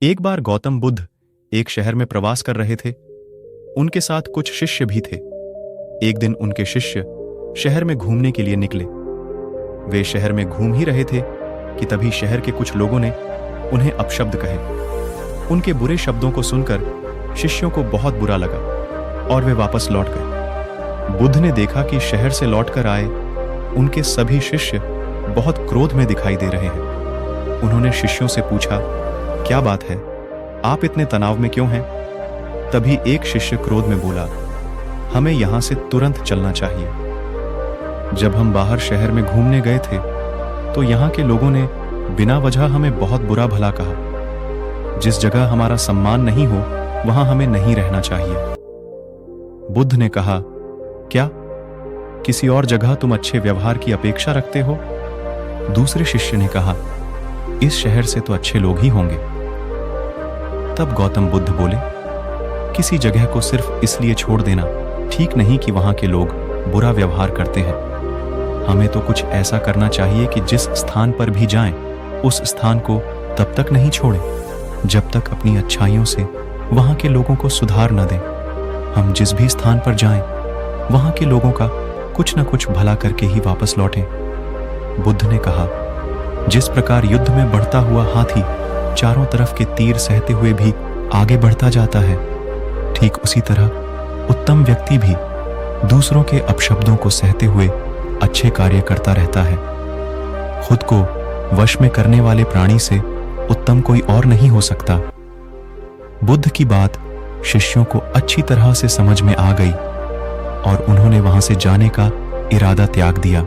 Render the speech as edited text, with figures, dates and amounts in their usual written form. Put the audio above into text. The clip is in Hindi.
एक बार गौतम बुद्ध एक शहर में प्रवास कर रहे थे। उनके साथ कुछ शिष्य भी थे। एक दिन उनके शिष्य शहर में घूमने के लिए निकले। वे शहर में घूम ही रहे थे कि तभी शहर के कुछ लोगों ने उन्हें अपशब्द कहे। उनके बुरे शब्दों को सुनकर शिष्यों को बहुत बुरा लगा और वे वापस लौट गए। बुद्ध ने देखा कि शहर से लौटकर आए उनके सभी शिष्य बहुत क्रोध में दिखाई दे रहे हैं। उन्होंने शिष्यों से पूछा, क्या बात है, आप इतने तनाव में क्यों हैं? तभी एक शिष्य क्रोध में बोला, हमें यहां से तुरंत चलना चाहिए। जब हम बाहर शहर में घूमने गए थे तो यहां के लोगों ने बिना वजह हमें बहुत बुरा भला कहा। जिस जगह हमारा सम्मान नहीं हो वहां हमें नहीं रहना चाहिए। बुद्ध ने कहा, क्या किसी और जगह तुम अच्छे व्यवहार की अपेक्षा रखते हो? दूसरे शिष्य ने कहा, इस शहर से तो अच्छे लोग ही होंगे। तब गौतम बुद्ध बोले, किसी जगह को सिर्फ इसलिए छोड़ देना ठीक नहीं कि वहां के लोग बुरा व्यवहार करते हैं। हमें तो कुछ ऐसा करना चाहिए कि जिस स्थान पर भी जाएं, उस स्थान को तब तक नहीं छोड़ें जब तक अपनी अच्छाइयों से वहां के लोगों को सुधार न दें। हम जिस भी स्थान पर जाएं, वहां के लोगों का कुछ न कुछ भला करके ही वापस लौटें। बुद्ध ने कहा, जिस प्रकार युद्ध में बढ़ता हुआ हाथी चारों तरफ के तीर सहते हुए भी आगे बढ़ता जाता है, ठीक उसी तरह उत्तम व्यक्ति भी दूसरों के अपशब्दों को सहते हुए अच्छे कार्य करता रहता है। खुद को वश में करने वाले प्राणी से उत्तम कोई और नहीं हो सकता। बुद्ध की बात शिष्यों को अच्छी तरह से समझ में आ गई और उन्होंने वहां से जाने का इरादा त्याग दिया।